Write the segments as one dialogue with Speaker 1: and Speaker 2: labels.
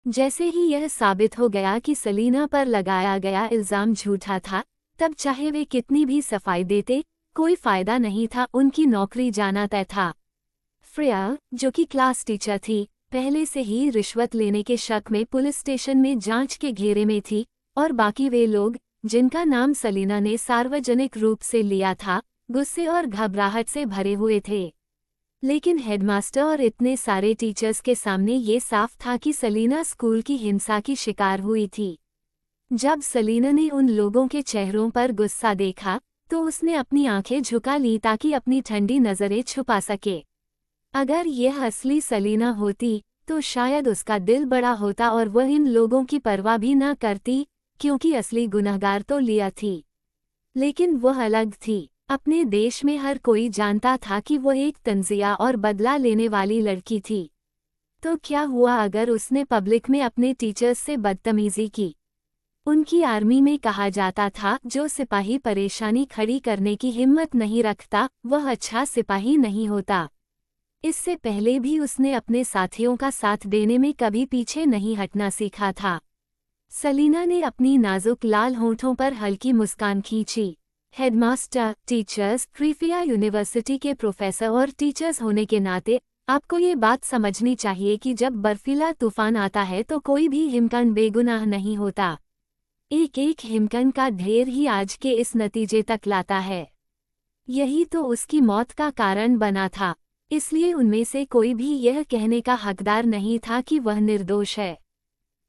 Speaker 1: जैसे ही यह साबित हो गया कि सलीना पर लगाया गया इल्जाम झूठा था, तब चाहे वे कितनी भी सफाई देते, कोई फायदा नहीं था, उनकी नौकरी जाना तय था। फ्रेया, जो कि क्लास टीचर थी, पहले से ही रिश्वत लेने के शक में पुलिस स्टेशन में जांच के घेरे में थी, और बाकी वे लोग, जिनका नाम सलीना ने सार्वजनिक रूप से लिया था, गुस्से और घबराहट से भरे हुए थे। लेकिन हेडमास्टर और इतने सारे टीचर्स के सामने ये साफ था कि सलीना स्कूल की हिंसा की शिकार हुई थी। जब सलीना ने उन लोगों के चेहरों पर गुस्सा देखा, तो उसने अपनी आंखें झुका ली ताकि अपनी ठंडी नजरें छुपा सके। अगर यह असली सलीना होती, तो शायद उसका दिल बड़ा होता और वह इन लोगों की परवाह भी न करती, क्योंकि असली गुनहगार तो लिया थी। लेकिन वह अलग थी। अपने देश में हर कोई जानता था कि वह एक तंजिया और बदला लेने वाली लड़की थी। तो क्या हुआ अगर उसने पब्लिक में अपने टीचर्स से बदतमीजी की? उनकी आर्मी में कहा जाता था, जो सिपाही परेशानी खड़ी करने की हिम्मत नहीं रखता, वह अच्छा सिपाही नहीं होता। इससे पहले भी उसने अपने साथियों का साथ देने में कभी पीछे नहीं हटना सीखा था। सलीना ने अपनी नाजुक लाल होंठों पर हल्की मुस्कान खींची। हेडमास्टर, टीचर्स, क्रीफिया यूनिवर्सिटी के प्रोफेसर और टीचर्स होने के नाते आपको ये बात समझनी चाहिए कि जब बर्फीला तूफान आता है तो कोई भी हिमकण बेगुनाह नहीं होता। एक एक हिमकण का ढेर ही आज के इस नतीजे तक लाता है। यही तो उसकी मौत का कारण बना था, इसलिए उनमें से कोई भी यह कहने का हकदार नहीं था कि वह निर्दोष है।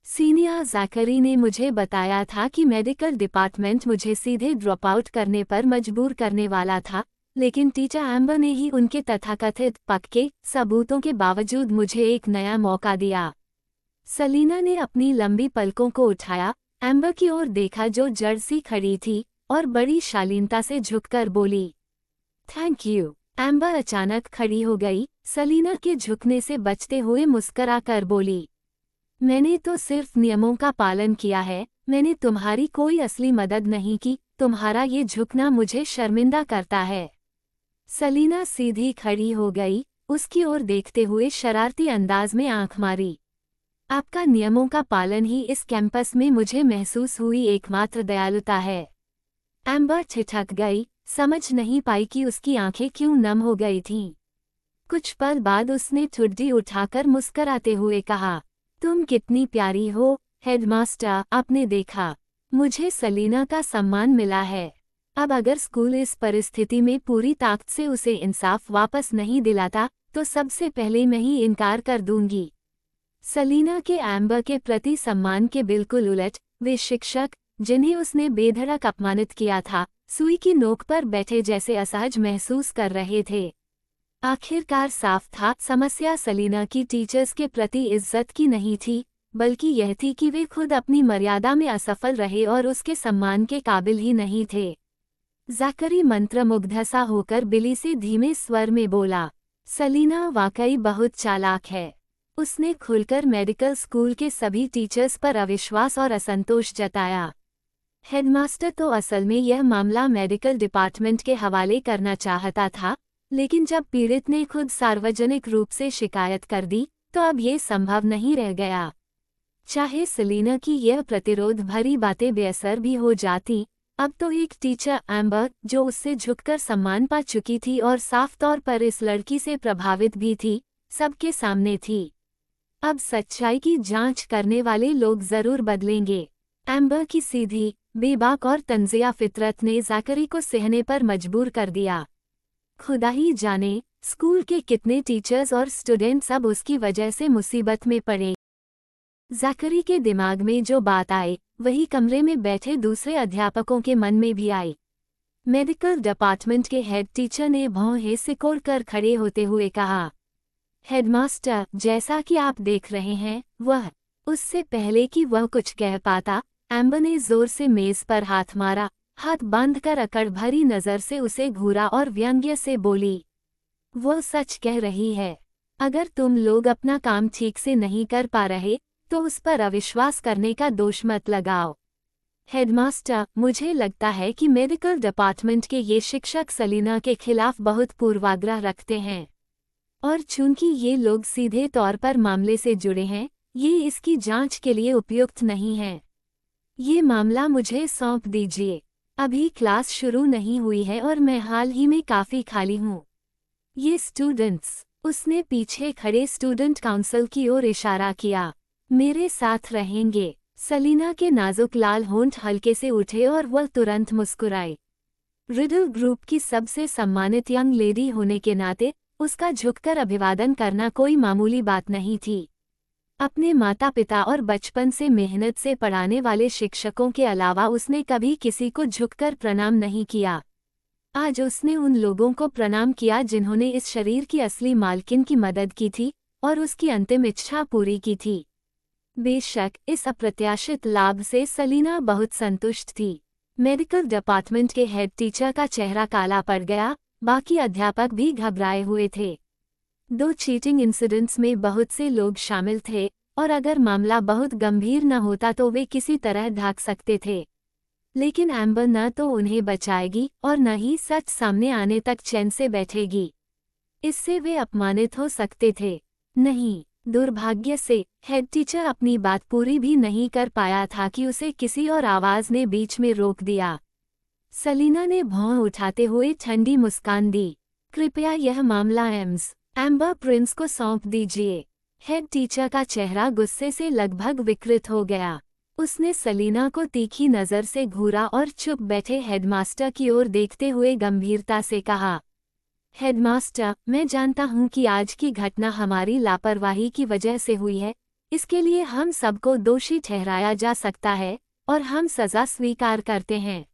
Speaker 1: सीनियर ज़ाकरी ने मुझे बताया था कि मेडिकल डिपार्टमेंट मुझे सीधे ड्रॉप आउट करने पर मजबूर करने वाला था, लेकिन टीचर एम्बर ने ही उनके तथाकथित पक्के सबूतों के बावजूद मुझे एक नया मौका दिया। सलीना ने अपनी लंबी पलकों को उठाया, एम्बर की ओर देखा जो जड़ सी खड़ी थी, और बड़ी शालीनता से झुककर बोली, थैंक यू। एम्बर अचानक खड़ी हो गई, सलीना के झुकने से बचते हुए मुस्करा कर बोली, मैंने तो सिर्फ नियमों का पालन किया है, मैंने तुम्हारी कोई असली मदद नहीं की, तुम्हारा ये झुकना मुझे शर्मिंदा करता है। सलीना सीधी खड़ी हो गई, उसकी ओर देखते हुए शरारती अंदाज में आंख मारी। आपका नियमों का पालन ही इस कैंपस में मुझे महसूस हुई एकमात्र दयालुता है। एम्बर ठिठक गई, समझ नहीं पाई कि उसकी आंखें क्यों नम हो गई थीं। कुछ पल बाद उसने ठुड्डी उठाकर मुस्कराते हुए कहा, तुम कितनी प्यारी हो, हेडमास्टर, आपने देखा, मुझे सलीना का सम्मान मिला है। अब अगर स्कूल इस परिस्थिति में पूरी ताकत से उसे इंसाफ वापस नहीं दिलाता, तो सबसे पहले मैं ही इनकार कर दूंगी। सलीना के एम्बर के प्रति सम्मान के बिल्कुल उलट, वे शिक्षक, जिन्हें उसने बेधड़क अपमानित किया था, सुई की नोक पर बैठे जैसे असहज महसूस कर रहे थे। आखिरकार साफ था, समस्या सलीना की टीचर्स के प्रति इज्जत की नहीं थी, बल्कि यह थी कि वे खुद अपनी मर्यादा में असफल रहे और उसके सम्मान के काबिल ही नहीं थे। ज़ाकरी मंत्रमुग्ध सा होकर बिली से धीमे स्वर में बोला, सलीना वाकई बहुत चालाक है। उसने खुलकर मेडिकल स्कूल के सभी टीचर्स पर अविश्वास और असंतोष जताया। हेडमास्टर तो असल में यह मामला मेडिकल डिपार्टमेंट के हवाले करना चाहता था, लेकिन जब पीड़ित ने खुद सार्वजनिक रूप से शिकायत कर दी, तो अब ये संभव नहीं रह गया। चाहे सलीना की यह प्रतिरोध भरी बातें बेअसर भी हो जाती, अब तो एक टीचर एम्बर, जो उससे झुककर सम्मान पा चुकी थी और साफ तौर पर इस लड़की से प्रभावित भी थी, सबके सामने थी। अब सच्चाई की जांच करने वाले लोग जरूर बदलेंगे। एम्बर की सीधी, बेबाक और तंजिया फितरत ने ज़ाकरी को सहने पर मजबूर कर दिया। खुदा ही जाने, स्कूल के कितने टीचर्स और स्टूडेंट्स अब उसकी वजह से मुसीबत में पड़े। ज़ाकरी के दिमाग में जो बात आई, वही कमरे में बैठे दूसरे अध्यापकों के मन में भी आई। मेडिकल डिपार्टमेंट के हेड टीचर ने भौहें सिकोड़ कर खड़े होते हुए कहा, हेडमास्टर, जैसा कि आप देख रहे हैं, वह। उससे पहले कि वह कुछ कह पाता, एम्बर ने जोर से मेज पर हाथ मारा, हाथ बांधकर अकड़ भरी नजर से उसे घूरा और व्यंग्य से बोली, वो सच कह रही है। अगर तुम लोग अपना काम ठीक से नहीं कर पा रहे, तो उस पर अविश्वास करने का दोष मत लगाओ। हेडमास्टर, मुझे लगता है कि मेडिकल डिपार्टमेंट के ये शिक्षक सलीना के खिलाफ बहुत पूर्वाग्रह रखते हैं, और चूंकि ये लोग सीधे तौर पर मामले से जुड़े हैं, ये इसकी जांच के लिए उपयुक्त नहीं है। ये मामला मुझे सौंप दीजिए। अभी क्लास शुरू नहीं हुई है और मैं हाल ही में काफ़ी खाली हूँ। ये स्टूडेंट्स, उसने पीछे खड़े स्टूडेंट काउंसिल की ओर इशारा किया, मेरे साथ रहेंगे। सलीना के नाजुक लाल होंठ हल्के से उठे और वह तुरंत मुस्कुराई। रिडल ग्रुप की सबसे सम्मानित यंग लेडी होने के नाते उसका झुककर अभिवादन करना कोई मामूली बात नहीं थी। अपने माता पिता और बचपन से मेहनत से पढ़ाने वाले शिक्षकों के अलावा उसने कभी किसी को झुककर प्रणाम नहीं किया। आज उसने उन लोगों को प्रणाम किया जिन्होंने इस शरीर की असली मालकिन की मदद की थी और उसकी अंतिम इच्छा पूरी की थी। बेशक इस अप्रत्याशित लाभ से सलीना बहुत संतुष्ट थी। मेडिकल डिपार्टमेंट के हेड टीचर का चेहरा काला पड़ गया, बाकी अध्यापक भी घबराए हुए थे। 2 चीटिंग इंसिडेंट्स में बहुत से लोग शामिल थे और अगर मामला बहुत गंभीर न होता तो वे किसी तरह ढक सकते थे। लेकिन एम्बर न तो उन्हें बचाएगी और न ही सच सामने आने तक चैन से बैठेगी। इससे वे अपमानित हो सकते थे। नहीं, दुर्भाग्य से हेड टीचर अपनी बात पूरी भी नहीं कर पाया था कि उसे किसी और आवाज ने बीच में रोक दिया। सलीना ने भौं उठाते हुए ठंडी मुस्कान दी। कृपया यह मामला एम्बर प्रिंस को सौंप दीजिए। हेड टीचर का चेहरा गुस्से से लगभग विकृत हो गया। उसने सलीना को तीखी नज़र से घूरा और चुप बैठे हेडमास्टर की ओर देखते हुए गंभीरता से कहा, हेडमास्टर, मैं जानता हूं कि आज की घटना हमारी लापरवाही की वजह से हुई है। इसके लिए हम सबको दोषी ठहराया जा सकता है और हम सज़ा स्वीकार करते हैं।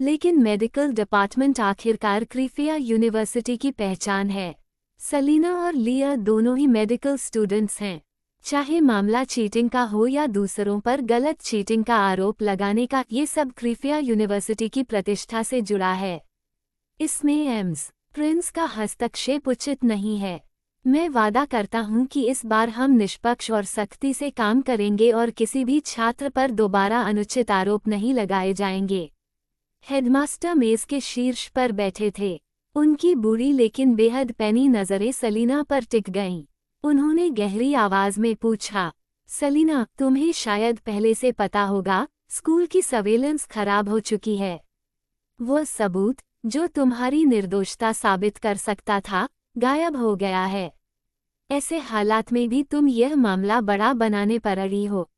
Speaker 1: लेकिन मेडिकल डिपार्टमेंट आखिरकार क्रीफिया यूनिवर्सिटी की पहचान है। सलीना और लिया दोनों ही मेडिकल स्टूडेंट्स हैं। चाहे मामला चीटिंग का हो या दूसरों पर गलत चीटिंग का आरोप लगाने का, ये सब क्रीफिया यूनिवर्सिटी की प्रतिष्ठा से जुड़ा है। इसमें प्रिंस का हस्तक्षेप उचित नहीं है। मैं वादा करता हूं कि इस बार हम निष्पक्ष और सख्ती से काम करेंगे और किसी भी छात्र पर दोबारा अनुचित आरोप नहीं लगाए जाएंगे। हेडमास्टर मेज के शीर्ष पर बैठे थे। उनकी बुरी लेकिन बेहद पैनी नज़रें सलीना पर टिक गईं। उन्होंने गहरी आवाज में पूछा, सलीना, तुम्हें शायद पहले से पता होगा, स्कूल की सर्वेलेंस खराब हो चुकी है। वो सबूत जो तुम्हारी निर्दोषता साबित कर सकता था, गायब हो गया है। ऐसे हालात में भी तुम यह मामला बड़ा बनाने पर अड़ी हो।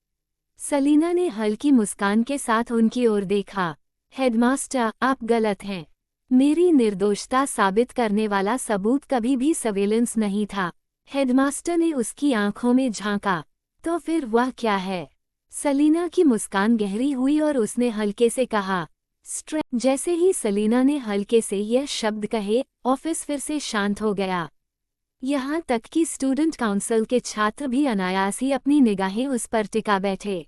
Speaker 1: सलीना ने हल्की मुस्कान के साथ उनकी ओर देखा। हेडमास्टर, आप गलत हैं। मेरी निर्दोषता साबित करने वाला सबूत कभी भी सर्वेलेंस नहीं था। हेडमास्टर ने उसकी आंखों में झांका। तो फिर वह क्या है? सलीना की मुस्कान गहरी हुई और उसने हल्के से कहा, स्ट्रेंथ। जैसे ही सलीना ने हल्के से यह शब्द कहे, ऑफिस फिर से शांत हो गया। यहाँ तक कि स्टूडेंट काउंसिल के छात्र भी अनायास ही अपनी निगाहें उस पर टिका बैठे।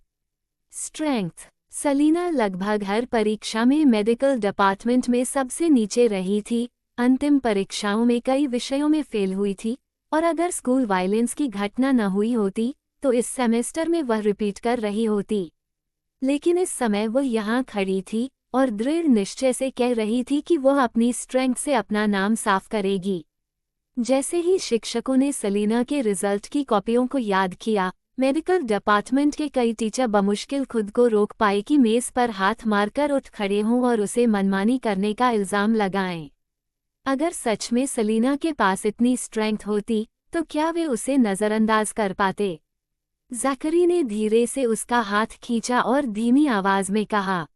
Speaker 1: स्ट्रेंथ। सलीना लगभग हर परीक्षा में मेडिकल डिपार्टमेंट में सबसे नीचे रही थी, अंतिम परीक्षाओं में कई विषयों में फेल हुई थी, और अगर स्कूल वायलेंस की घटना न हुई होती तो इस सेमेस्टर में वह रिपीट कर रही होती। लेकिन इस समय वह यहाँ खड़ी थी और दृढ़ निश्चय से कह रही थी कि वह अपनी स्ट्रेंथ से अपना नाम साफ करेगी। जैसे ही शिक्षकों ने सलीना के रिजल्ट की कॉपियों को याद किया, मेडिकल डिपार्टमेंट के कई टीचर बमुश्किल खुद को रोक पाए कि मेज पर हाथ मारकर उठ खड़े हों और उसे मनमानी करने का इल्ज़ाम लगाएं। अगर सच में सलीना के पास इतनी स्ट्रेंथ होती तो क्या वे उसे नज़रअंदाज कर पाते? ज़ैकरी ने धीरे से उसका हाथ खींचा और धीमी आवाज में कहा,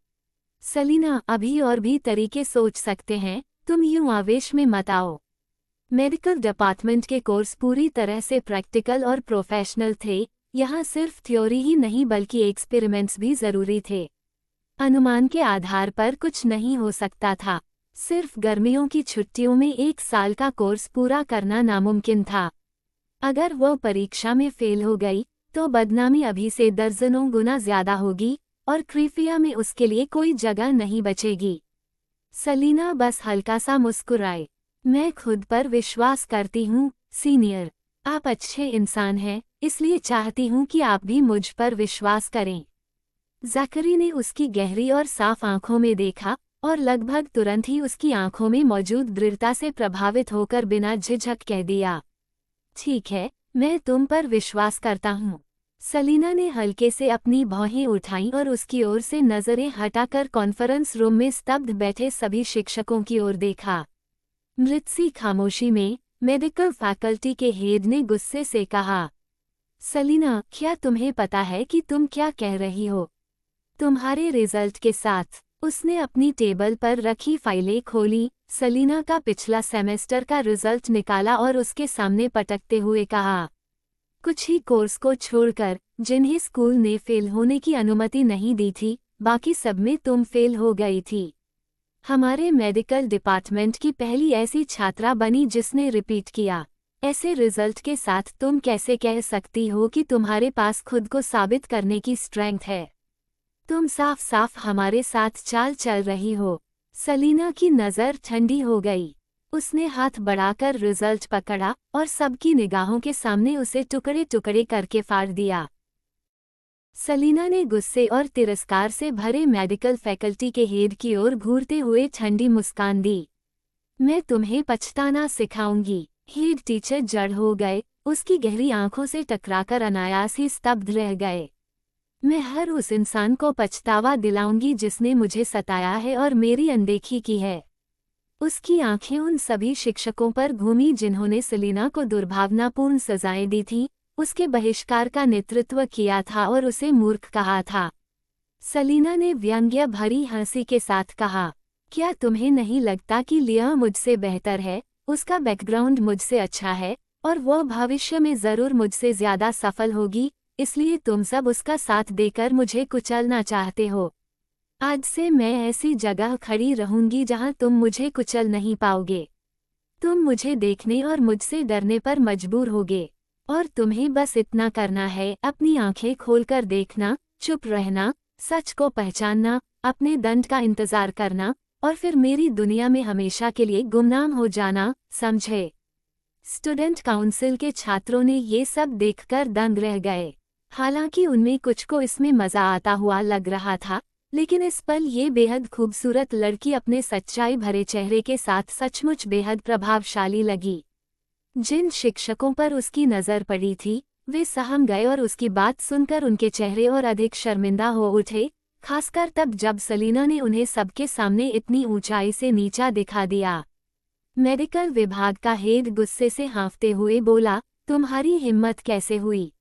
Speaker 1: सलीना, अभी और भी तरीके सोच सकते हैं, तुम यूं आवेश में मत आओ। मेडिकल डिपार्टमेंट के कोर्स पूरी तरह से प्रैक्टिकल और प्रोफेशनल थे। यहाँ सिर्फ थ्योरी ही नहीं बल्कि एक्सपेरिमेंट्स भी ज़रूरी थे। अनुमान के आधार पर कुछ नहीं हो सकता था। सिर्फ गर्मियों की छुट्टियों में 1 साल का कोर्स पूरा करना नामुमकिन था। अगर वह परीक्षा में फेल हो गई तो बदनामी अभी से दर्जनों गुना ज़्यादा होगी और क्रीफिया में उसके लिए कोई जगह नहीं बचेगी। सलीना बस हल्का सा मुस्कुराए। मैं खुद पर विश्वास करती हूँ, सीनियर। आप अच्छे इंसान हैं, इसलिए चाहती हूँ कि आप भी मुझ पर विश्वास करें। ज़ैकरी ने उसकी गहरी और साफ आंखों में देखा और लगभग तुरंत ही उसकी आंखों में मौजूद दृढ़ता से प्रभावित होकर बिना झिझक कह दिया, ठीक है, मैं तुम पर विश्वास करता हूँ। सलीना ने हल्के से अपनी भौहें उठाईं और उसकी ओर से नजरें हटाकर कॉन्फ्रेंस रूम में स्तब्ध बैठे सभी शिक्षकों की ओर देखा। मृतसी खामोशी में मेडिकल फैकल्टी के हेड ने गुस्से से कहा, सलीना, क्या तुम्हें पता है कि तुम क्या कह रही हो? तुम्हारे रिजल्ट के साथ। उसने अपनी टेबल पर रखी फाइलें खोली, सलीना का पिछला सेमेस्टर का रिजल्ट निकाला और उसके सामने पटकते हुए कहा, कुछ ही कोर्स को छोड़कर जिन्हें स्कूल ने फेल होने की अनुमति नहीं दी थी, बाकी सब में तुम फेल हो गई थी। हमारे मेडिकल डिपार्टमेंट की पहली ऐसी छात्रा बनी जिसने रिपीट किया। ऐसे रिजल्ट के साथ तुम कैसे कह सकती हो कि तुम्हारे पास खुद को साबित करने की स्ट्रेंथ है? तुम साफ साफ हमारे साथ चाल चल रही हो। सलीना की नज़र ठंडी हो गई। उसने हाथ बढ़ाकर रिजल्ट पकड़ा और सबकी निगाहों के सामने उसे टुकड़े टुकड़े करके फाड़ दिया। सलीना ने गुस्से और तिरस्कार से भरे मेडिकल फैकल्टी के हेड की ओर घूरते हुए ठंडी मुस्कान दी। मैं तुम्हें पछताना सिखाऊंगी। हेड टीचर जड़ हो गए, उसकी गहरी आंखों से टकराकर अनायास ही स्तब्ध रह गए। मैं हर उस इंसान को पछतावा दिलाऊंगी जिसने मुझे सताया है और मेरी अनदेखी की है। उसकी आंखें उन सभी शिक्षकों पर घूमी जिन्होंने सलीना को दुर्भावनापूर्ण सजाएं दी थीं, उसके बहिष्कार का नेतृत्व किया था और उसे मूर्ख कहा था। सलीना ने व्यंग्य भरी हंसी के साथ कहा, क्या तुम्हें नहीं लगता कि लिया मुझसे बेहतर है? उसका बैकग्राउंड मुझसे अच्छा है और वह भविष्य में जरूर मुझसे ज्यादा सफल होगी, इसलिए तुम सब उसका साथ देकर मुझे कुचलना चाहते हो। आज से मैं ऐसी जगह खड़ी रहूंगी जहां तुम मुझे कुचल नहीं पाओगे। तुम मुझे देखने और मुझसे डरने पर मजबूर होगे और तुम्हें बस इतना करना है, अपनी आंखें खोलकर देखना, चुप रहना, सच को पहचानना, अपने दंड का इंतजार करना और फिर मेरी दुनिया में हमेशा के लिए गुमनाम हो जाना, समझे? स्टूडेंट काउंसिल के छात्रों ने ये सब देखकर दंग रह गए। हालांकि उनमें कुछ को इसमें मजा आता हुआ लग रहा था, लेकिन इस पल ये बेहद खूबसूरत लड़की अपने सच्चाई भरे चेहरे के साथ सचमुच बेहद प्रभावशाली लगी। जिन शिक्षकों पर उसकी नज़र पड़ी थी, वे सहम गए और उसकी बात सुनकर उनके चेहरे और अधिक शर्मिंदा हो उठे, खासकर तब जब सलीना ने उन्हें सबके सामने इतनी ऊंचाई से नीचा दिखा दिया। मेडिकल विभाग का हेड गुस्से से हाँफते हुए बोला, तुम्हारी हिम्मत कैसे हुई?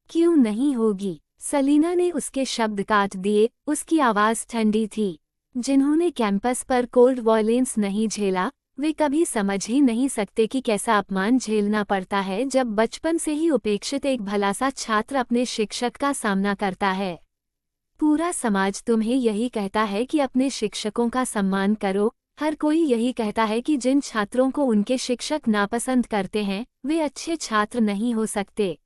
Speaker 1: क्यों नहीं होगी? सलीना ने उसके शब्द काट दिए, उसकी आवाज़ ठंडी थी। जिन्होंने कैंपस पर कोल्ड वॉयलेंस नहीं झेला, वे कभी समझ ही नहीं सकते कि कैसा अपमान झेलना पड़ता है जब बचपन से ही उपेक्षित एक भला सा छात्र अपने शिक्षक का सामना करता है। पूरा समाज तुम्हें यही कहता है कि अपने शिक्षकों का सम्मान करो, हर कोई यही कहता है कि जिन छात्रों को उनके शिक्षक नापसंद करते हैं, वे अच्छे छात्र नहीं हो सकते।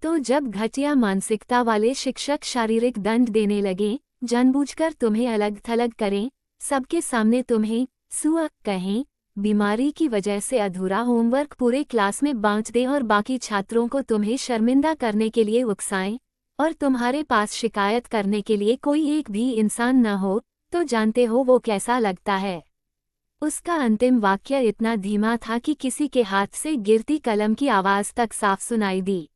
Speaker 1: तो जब घटिया मानसिकता वाले शिक्षक शारीरिक दंड देने लगे, जानबूझकर तुम्हें अलग थलग करें, सबके सामने तुम्हें सुअ कहें, बीमारी की वजह से अधूरा होमवर्क पूरे क्लास में बांट दें और बाकी छात्रों को तुम्हें शर्मिंदा करने के लिए उकसाएं, और तुम्हारे पास शिकायत करने के लिए कोई एक भी इंसान न हो, तो जानते हो वो कैसा लगता है? उसका अंतिम वाक्य इतना धीमा था कि किसी के हाथ से गिरती कलम की आवाज़ तक साफ सुनाई दी।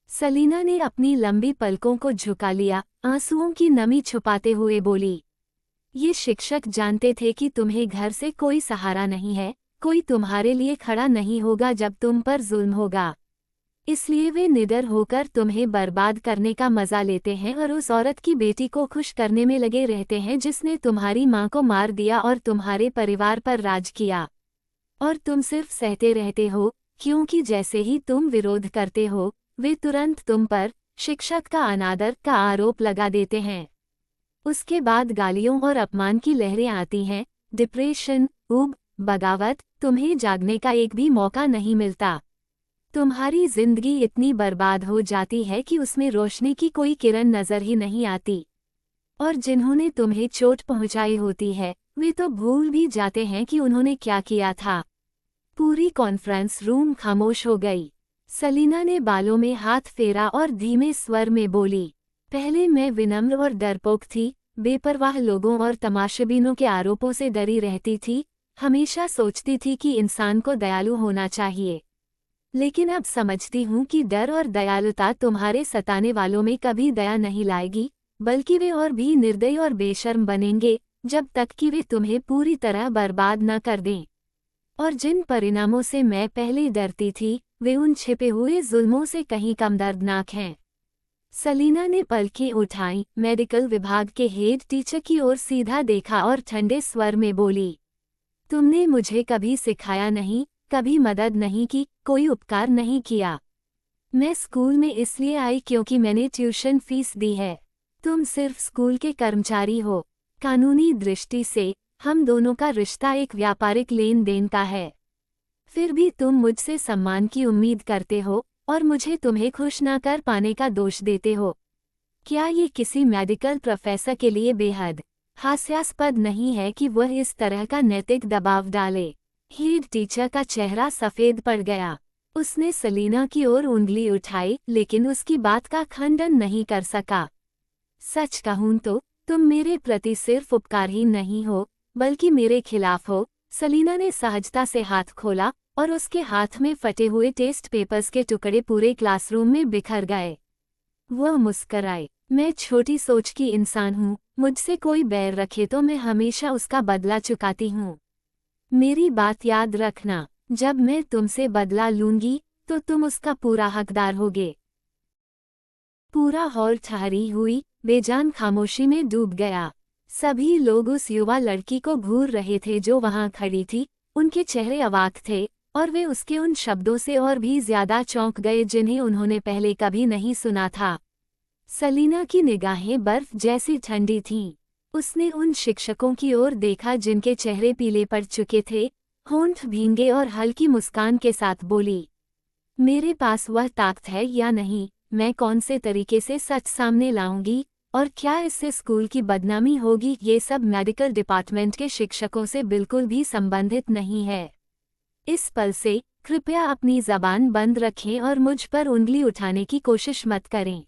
Speaker 1: सलीना ने अपनी लंबी पलकों को झुका लिया, आंसुओं की नमी छुपाते हुए बोली, ये शिक्षक जानते थे कि तुम्हें घर से कोई सहारा नहीं है, कोई तुम्हारे लिए खड़ा नहीं होगा जब तुम पर जुल्म होगा। इसलिए वे निडर होकर तुम्हें बर्बाद करने का मजा लेते हैं और उस औरत की बेटी को खुश करने में लगे रहते हैं जिसने तुम्हारी माँ को मार दिया और तुम्हारे परिवार पर राज किया। और तुम सिर्फ सहते रहते हो, क्योंकि जैसे ही तुम विरोध करते हो, वे तुरंत तुम पर शिक्षक का अनादर का आरोप लगा देते हैं। उसके बाद गालियों और अपमान की लहरें आती हैं, डिप्रेशन, ऊब, बगावत, तुम्हें जागने का एक भी मौका नहीं मिलता। तुम्हारी जिंदगी इतनी बर्बाद हो जाती है कि उसमें रोशनी की कोई किरण नजर ही नहीं आती। और जिन्होंने तुम्हें चोट पहुंचाई होती है, वे तो भूल भी जाते हैं कि उन्होंने क्या किया था। पूरी कॉन्फ्रेंस रूम खामोश हो गई। सलीना ने बालों में हाथ फेरा और धीमे स्वर में बोली, पहले मैं विनम्र और डरपोक थी, बेपरवाह लोगों और तमाशबीनों के आरोपों से डरी रहती थी, हमेशा सोचती थी कि इंसान को दयालु होना चाहिए। लेकिन अब समझती हूँ कि डर और दयालुता तुम्हारे सताने वालों में कभी दया नहीं लाएगी, बल्कि वे और भी निर्दयी और बेशर्म बनेंगे, जब तक कि वे तुम्हें पूरी तरह बर्बाद न कर दें। और जिन परिणामों से मैं पहले डरती थी, वे उन छिपे हुए जुल्मों से कहीं कम दर्दनाक हैं। सलीना ने पलकें उठाईं, मेडिकल विभाग के हेड टीचर की ओर सीधा देखा और ठंडे स्वर में बोली, तुमने मुझे कभी सिखाया नहीं, कभी मदद नहीं की, कोई उपकार नहीं किया। मैं स्कूल में इसलिए आई क्योंकि मैंने ट्यूशन फीस दी है। तुम सिर्फ स्कूल के कर्मचारी हो। कानूनी दृष्टि से हम दोनों का रिश्ता एक व्यापारिक लेन देन का है। फिर भी तुम मुझसे सम्मान की उम्मीद करते हो और मुझे तुम्हें खुश न कर पाने का दोष देते हो। क्या ये किसी मेडिकल प्रोफेसर के लिए बेहद हास्यास्पद नहीं है कि वह इस तरह का नैतिक दबाव डाले? हेड टीचर का चेहरा सफ़ेद पड़ गया। उसने सलीना की ओर उंगली उठाई, लेकिन उसकी बात का खंडन नहीं कर सका। सच कहूँ तो तुम मेरे प्रति सिर्फ उपकारहीन नहीं हो, बल्कि मेरे खिलाफ हो। सलीना ने सहजता से हाथ खोला और उसके हाथ में फटे हुए टेस्ट पेपर्स के टुकड़े पूरे क्लासरूम में बिखर गए। वह मुस्कराई। मैं छोटी सोच की इंसान हूँ, मुझसे कोई बैर रखे तो मैं हमेशा उसका बदला चुकाती हूँ। मेरी बात याद रखना, जब मैं तुमसे बदला लूंगी तो तुम उसका पूरा हकदार होगे। पूरा हॉल ठहरी हुई बेजान खामोशी में डूब गया। सभी लोग उस युवा लड़की को घूर रहे थे जो वहां खड़ी थी। उनके चेहरे अवाक थे और वे उसके उन शब्दों से और भी ज्यादा चौंक गए जिन्हें उन्होंने पहले कभी नहीं सुना था। सलीना की निगाहें बर्फ जैसी ठंडी थीं। उसने उन शिक्षकों की ओर देखा जिनके चेहरे पीले पड़ चुके थे, होंठ भींगे, और हल्की मुस्कान के साथ बोली, मेरे पास वह ताकत है या नहीं, मैं कौन से तरीके से सच सामने लाऊंगी और क्या इससे स्कूल की बदनामी होगी, ये सब मेडिकल डिपार्टमेंट के शिक्षकों से बिल्कुल भी संबंधित नहीं है। इस पल से कृपया अपनी ज़बान बंद रखें और मुझ पर उंगली उठाने की कोशिश मत करें।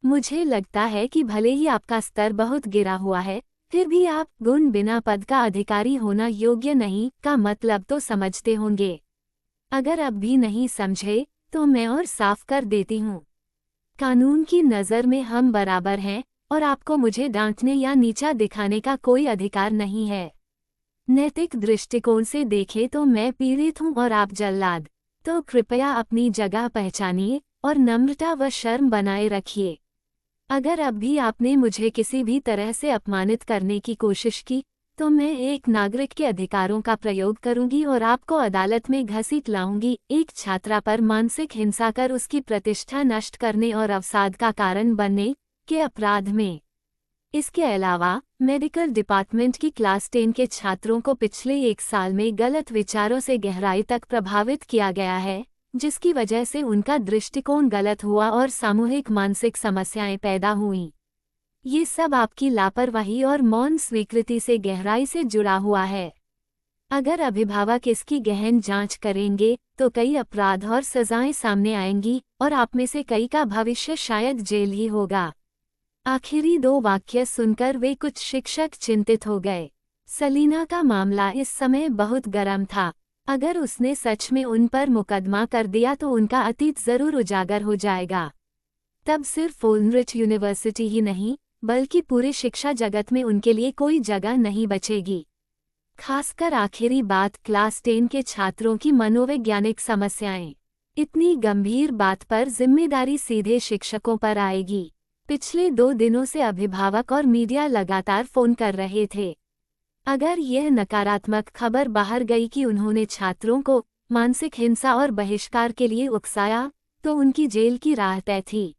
Speaker 1: मुझे लगता है कि भले ही आपका स्तर बहुत गिरा हुआ है, फिर भी आप गुण बिना पद का अधिकारी होना योग्य नहीं का मतलब तो समझते होंगे। अगर अब भी नहीं समझे तो मैं और साफ कर देती हूँ। कानून की नज़र में हम बराबर हैं और आपको मुझे डांटने या नीचा दिखाने का कोई अधिकार नहीं है। नैतिक दृष्टिकोण से देखें तो मैं पीड़ित हूँ और आप जल्लाद। तो कृपया अपनी जगह पहचानिए और नम्रता व शर्म बनाए रखिए। अगर अब भी आपने मुझे किसी भी तरह से अपमानित करने की कोशिश की तो मैं एक नागरिक के अधिकारों का प्रयोग करूंगी और आपको अदालत में घसीट लाऊंगी, एक छात्रा पर मानसिक हिंसा कर उसकी प्रतिष्ठा नष्ट करने और अवसाद का कारण बनने के अपराध में। इसके अलावा मेडिकल डिपार्टमेंट की क्लास 10 के छात्रों को पिछले 1 साल में गलत विचारों से गहराई तक प्रभावित किया गया है, जिसकी वजह से उनका दृष्टिकोण गलत हुआ और सामूहिक मानसिक समस्याएं पैदा हुईं। ये सब आपकी लापरवाही और मौन स्वीकृति से गहराई से जुड़ा हुआ है। अगर अभिभावक इसकी गहन जांच करेंगे तो कई अपराध और सजाएं सामने आएंगी और आप में से कई का भविष्य शायद जेल ही होगा। आखिरी 2 वाक्य सुनकर वे कुछ शिक्षक चिंतित हो गए। सलीना का मामला इस समय बहुत गर्म था। अगर उसने सच में उन पर मुकदमा कर दिया तो उनका अतीत जरूर उजागर हो जाएगा। तब सिर्फ ओल्ड्रिच यूनिवर्सिटी ही नहीं, बल्कि पूरे शिक्षा जगत में उनके लिए कोई जगह नहीं बचेगी। खासकर आखिरी बात, क्लास 10 के छात्रों की मनोवैज्ञानिक समस्याएं। इतनी गंभीर बात पर जिम्मेदारी सीधे शिक्षकों पर आएगी। पिछले 2 दिनों से अभिभावक और मीडिया लगातार फोन कर रहे थे। अगर यह नकारात्मक खबर बाहर गई कि उन्होंने छात्रों को मानसिक हिंसा और बहिष्कार के लिए उकसाया, तो उनकी जेल की राह तय थी।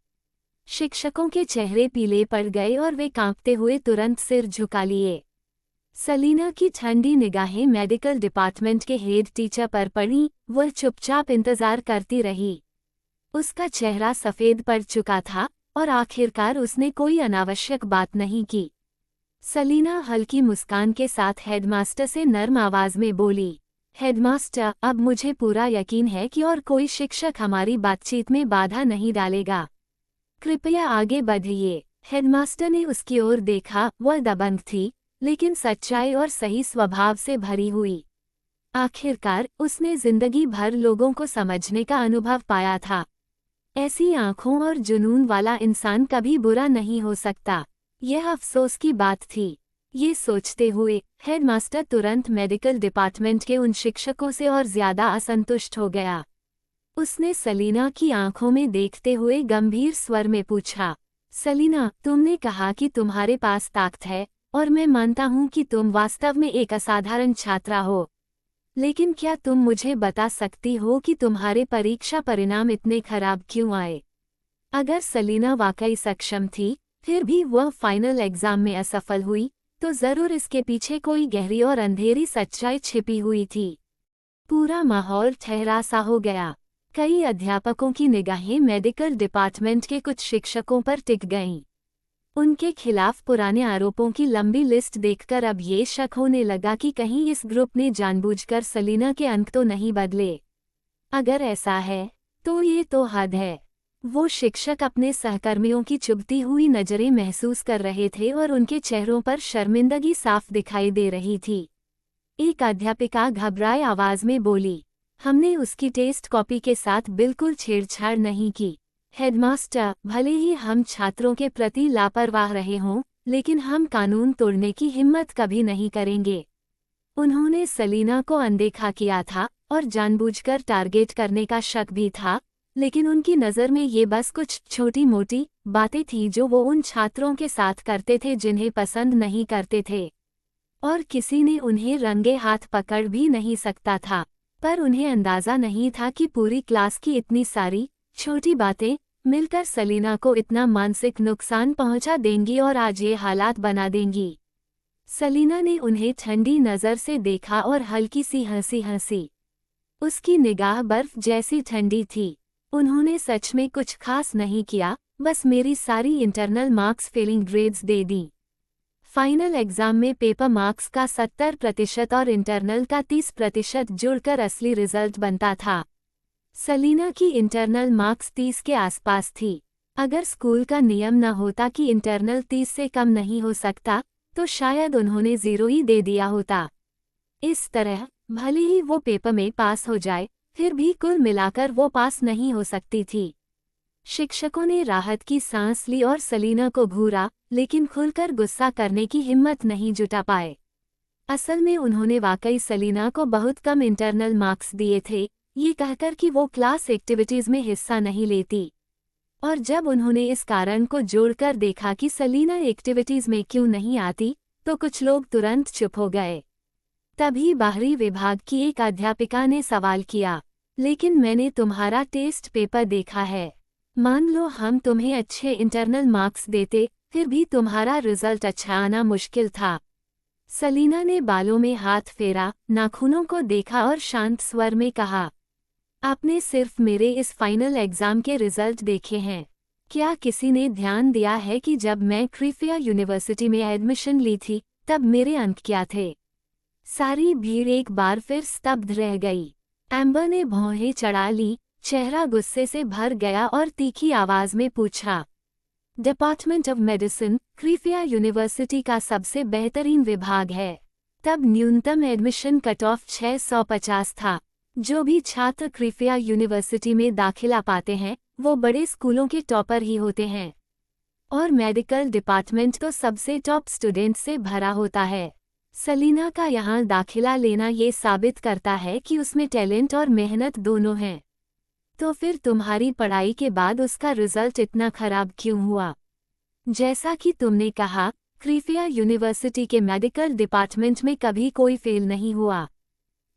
Speaker 1: शिक्षकों के चेहरे पीले पड़ गए और वे कांपते हुए तुरंत सिर झुका लिए। सलीना की ठंडी निगाहें मेडिकल डिपार्टमेंट के हेड टीचर पर पड़ी। वह चुपचाप इंतजार करती रही। उसका चेहरा सफ़ेद पड़ चुका था और आखिरकार उसने कोई अनावश्यक बात नहीं की। सलीना हल्की मुस्कान के साथ हेडमास्टर से नर्म आवाज में बोली, हेडमास्टर, अब मुझे पूरा यकीन है कि और कोई शिक्षक हमारी बातचीत में बाधा नहीं डालेगा। कृपया आगे बढ़िए। हेडमास्टर ने उसकी ओर देखा। वह दबंग थी, लेकिन सच्चाई और सही स्वभाव से भरी हुई। आखिरकार उसने जिंदगी भर लोगों को समझने का अनुभव पाया था। ऐसी आंखों और जुनून वाला इंसान कभी बुरा नहीं हो सकता। यह अफसोस की बात थी। ये सोचते हुए हेडमास्टर तुरंत मेडिकल डिपार्टमेंट के उन शिक्षकों से और ज्यादा असंतुष्ट हो गया। उसने सलीना की आंखों में देखते हुए गंभीर स्वर में पूछा, सलीना, तुमने कहा कि तुम्हारे पास ताकत है, और मैं मानता हूं कि तुम वास्तव में एक असाधारण छात्रा हो। लेकिन क्या तुम मुझे बता सकती हो कि तुम्हारे परीक्षा परिणाम इतने खराब क्यों आए? अगर सलीना वाकई सक्षम थी, फिर भी वह फाइनल एग्जाम में असफल हुई, तो जरूर इसके पीछे कोई गहरी और अंधेरी सच्चाई छिपी हुई थी। पूरा माहौल ठहरा सा हो गया। कई अध्यापकों की निगाहें मेडिकल डिपार्टमेंट के कुछ शिक्षकों पर टिक गईं। उनके खिलाफ पुराने आरोपों की लंबी लिस्ट देखकर अब ये शक होने लगा कि कहीं इस ग्रुप ने जानबूझकर सलीना के अंक तो नहीं बदले। अगर ऐसा है, तो ये तो हद है। वो शिक्षक अपने सहकर्मियों की चुभती हुई नजरें महसूस कर रहे थे और उनके चेहरों पर शर्मिंदगी साफ दिखाई दे रही थी। एक अध्यापिका घबराए आवाज में बोली, हमने उसकी टेस्ट कॉपी के साथ बिल्कुल छेड़छाड़ नहीं की। हेडमास्टर, भले ही हम छात्रों के प्रति लापरवाह रहे हों, लेकिन हम कानून तोड़ने की हिम्मत कभी नहीं करेंगे। उन्होंने सलीना को अनदेखा किया था और जानबूझकर टारगेट करने का शक भी था, लेकिन उनकी नज़र में ये बस कुछ छोटी मोटी बातें थीं जो वो उन छात्रों के साथ करते थे जिन्हें पसंद नहीं करते थे, और किसी ने उन्हें रंगे हाथ पकड़ भी नहीं सकता था। पर उन्हें अंदाज़ा नहीं था कि पूरी क्लास की इतनी सारी छोटी बातें मिलकर सलीना को इतना मानसिक नुकसान पहुंचा देंगी और आज ये हालात बना देंगी। सलीना ने उन्हें ठंडी नज़र से देखा और हल्की सी हंसी हंसी। उसकी निगाह बर्फ जैसी ठंडी थी। उन्होंने सच में कुछ खास नहीं किया, बस मेरी सारी इंटरनल मार्क्स फेलिंग ग्रेड्स दे दी। फाइनल एग्जाम में पेपर मार्क्स का 70% और इंटरनल का 30% जुड़कर असली रिजल्ट बनता था। सलीना की इंटरनल मार्क्स 30 के आसपास थी। अगर स्कूल का नियम न होता कि इंटरनल 30 से कम नहीं हो सकता, तो शायद उन्होंने 0 ही दे दिया होता। इस तरह भले ही वो पेपर में पास हो जाए, फिर भी कुल मिलाकर वो पास नहीं हो सकती थी। शिक्षकों ने राहत की सांस ली और सलीना को घूरा, लेकिन खुलकर गुस्सा करने की हिम्मत नहीं जुटा पाए। असल में उन्होंने वाकई सलीना को बहुत कम इंटरनल मार्क्स दिए थे, ये कहकर कि वो क्लास एक्टिविटीज में हिस्सा नहीं लेती। और जब उन्होंने इस कारण को जोड़कर देखा कि सलीना एक्टिविटीज में क्यों नहीं आती, तो कुछ लोग तुरंत चुप हो गए। तभी बाहरी विभाग की एक अध्यापिका ने सवाल किया, लेकिन मैंने तुम्हारा टेस्ट पेपर देखा है। मान लो हम तुम्हें अच्छे इंटरनल मार्क्स देते, फिर भी तुम्हारा रिजल्ट अच्छा आना मुश्किल था। सलीना ने बालों में हाथ फेरा, नाखूनों को देखा और शांत स्वर में कहा, आपने सिर्फ मेरे इस फाइनल एग्जाम के रिजल्ट देखे हैं। क्या किसी ने ध्यान दिया है कि जब मैं क्रिफिया यूनिवर्सिटी में एडमिशन ली थी, तब मेरे अंक क्या थे? सारी भीड़ एक बार फिर स्तब्ध रह गई। एम्बर ने भौहें चढ़ा ली, चेहरा गुस्से से भर गया और तीखी आवाज में पूछा, डिपार्टमेंट ऑफ मेडिसिन क्रिफिया यूनिवर्सिटी का सबसे बेहतरीन विभाग है। तब न्यूनतम एडमिशन कट ऑफ 650 था। जो भी छात्र क्रिफिया यूनिवर्सिटी में दाखिला पाते हैं, वो बड़े स्कूलों के टॉपर ही होते हैं। और मेडिकल डिपार्टमेंट तो सबसे टॉप स्टूडेंट से भरा होता है। सलीना का यहाँ दाखिला लेना ये साबित करता है कि उसमें टैलेंट और मेहनत दोनों हैं। तो फिर तुम्हारी पढ़ाई के बाद उसका रिजल्ट इतना खराब क्यों हुआ? जैसा कि तुमने कहा, क्रिफिया यूनिवर्सिटी के मेडिकल डिपार्टमेंट में कभी कोई फेल नहीं हुआ।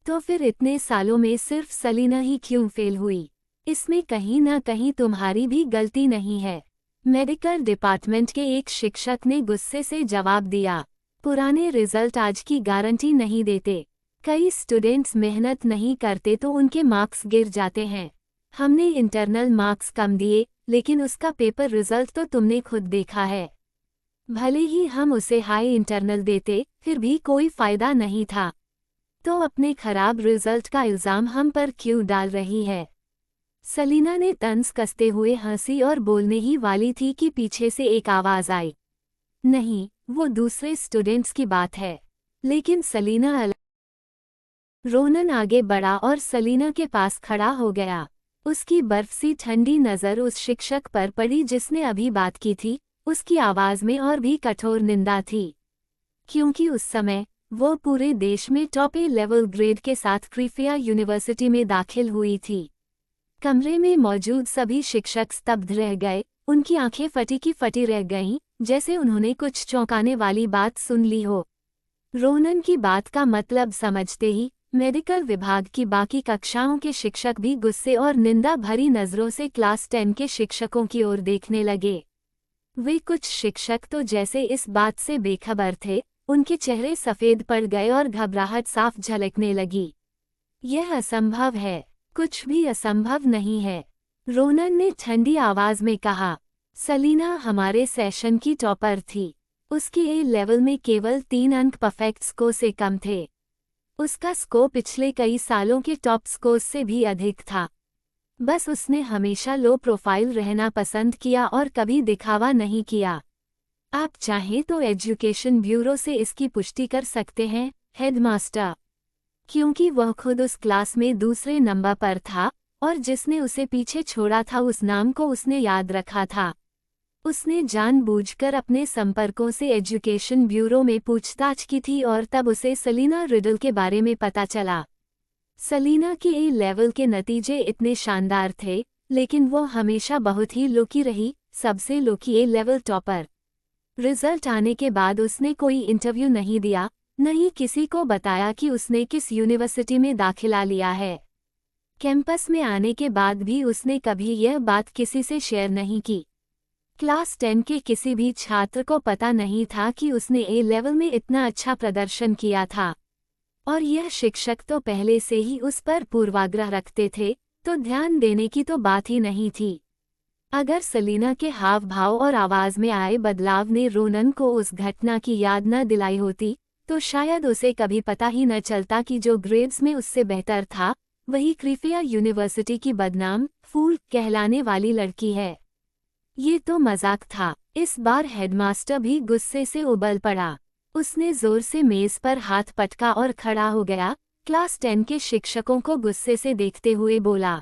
Speaker 1: तो फिर इतने सालों में सिर्फ सलीना ही क्यों फेल हुई? इसमें कहीं ना कहीं तुम्हारी भी गलती नहीं है। मेडिकल डिपार्टमेंट के एक शिक्षक ने गुस्से से जवाब दिया, पुराने रिजल्ट आज की गारंटी नहीं देते। कई स्टूडेंट्स मेहनत नहीं करते तो उनके मार्क्स गिर जाते हैं। हमने इंटरनल मार्क्स कम दिए, लेकिन उसका पेपर रिजल्ट तो तुमने खुद देखा है। भले ही हम उसे हाई इंटरनल देते, फिर भी कोई फायदा नहीं था। तो अपने खराब रिजल्ट का इल्ज़ाम हम पर क्यों डाल रही है? सलीना ने तंज कसते हुए हंसी और बोलने ही वाली थी कि पीछे से एक आवाज़ आई, नहीं, वो दूसरे स्टूडेंट्स की बात है। लेकिन सलीना रोनन आगे बढ़ा और सलीना के पास खड़ा हो गया। उसकी बर्फ सी ठंडी नज़र उस शिक्षक पर पड़ी जिसने अभी बात की थी। उसकी आवाज़ में और भी कठोर निंदा थी, क्योंकि उस समय वो पूरे देश में टॉप ए लेवल ग्रेड के साथ क्रिफिया यूनिवर्सिटी में दाखिल हुई थी। कमरे में मौजूद सभी शिक्षक स्तब्ध रह गए। उनकी आंखें फटी की फटी रह गईं, जैसे उन्होंने कुछ चौंकाने वाली बात सुन ली हो। रोनन की बात का मतलब समझते ही मेडिकल विभाग की बाकी कक्षाओं के शिक्षक भी गुस्से और निंदा भरी नज़रों से क्लास 10 के शिक्षकों की ओर देखने लगे। वे कुछ शिक्षक तो जैसे इस बात से बेखबर थे, उनके चेहरे सफ़ेद पड़ गए और घबराहट साफ झलकने लगी। यह असंभव है, कुछ भी असंभव नहीं है, रोनन ने ठंडी आवाज़ में कहा। सलीना हमारे सेशन की टॉपर थी। उसके ए लेवल में केवल 3 अंक परफेक्ट स्कोर से कम थे। उसका स्कोर पिछले कई सालों के टॉप स्कोर्स से भी अधिक था। बस उसने हमेशा लो प्रोफाइल रहना पसंद किया और कभी दिखावा नहीं किया। आप चाहें तो एजुकेशन ब्यूरो से इसकी पुष्टि कर सकते हैं, हेडमास्टर, क्योंकि वह खुद उस क्लास में दूसरे नंबर पर था और जिसने उसे पीछे छोड़ा था उस नाम को उसने याद रखा था। उसने जानबूझकर अपने संपर्कों से एजुकेशन ब्यूरो में पूछताछ की थी और तब उसे सलीना रिडल के बारे में पता चला। सलीना के ए लेवल के नतीजे इतने शानदार थे, लेकिन वो हमेशा बहुत ही लो की रही, सबसे लो की ए लेवल टॉपर। रिजल्ट आने के बाद उसने कोई इंटरव्यू नहीं दिया, न ही किसी को बताया कि उसने किस यूनिवर्सिटी में दाखिला लिया है। कैंपस में आने के बाद भी उसने कभी यह बात किसी से शेयर नहीं की। क्लास 10 के किसी भी छात्र को पता नहीं था कि उसने ए लेवल में इतना अच्छा प्रदर्शन किया था, और यह शिक्षक तो पहले से ही उस पर पूर्वाग्रह रखते थे, तो ध्यान देने की तो बात ही नहीं थी। अगर सलीना के हाव भाव और आवाज़ में आए बदलाव ने रोनन को उस घटना की याद न दिलाई होती, तो शायद उसे कभी पता ही न चलता कि जो ग्रेड्स में उससे बेहतर था, वही क्रिफिया यूनिवर्सिटी की बदनाम फूल कहलाने वाली लड़की है। ये तो मजाक था। इस बार हेडमास्टर भी गुस्से से उबल पड़ा। उसने जोर से मेज पर हाथ पटका और खड़ा हो गया। क्लास 10 के शिक्षकों को गुस्से से देखते हुए बोला,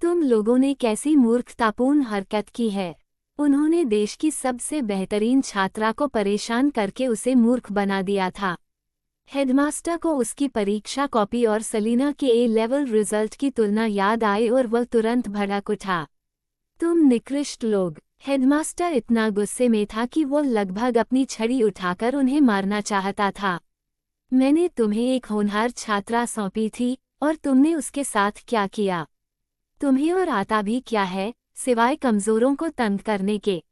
Speaker 1: तुम लोगों ने कैसी मूर्खतापूर्ण हरकत की है। उन्होंने देश की सबसे बेहतरीन छात्रा को परेशान करके उसे मूर्ख बना दिया था। हेडमास्टर को उसकी परीक्षा कॉपी और सलीना के ए लेवल रिजल्ट की तुलना याद आई और वह तुरंत भड़क उठा। तुम निकृष्ट लोग। हेडमास्टर इतना गुस्से में था कि वो लगभग अपनी छड़ी उठाकर उन्हें मारना चाहता था। मैंने तुम्हें एक होनहार छात्रा सौंपी थी और तुमने उसके साथ क्या किया? तुम्हें और आता भी क्या है, सिवाय कमजोरों को तंग करने के।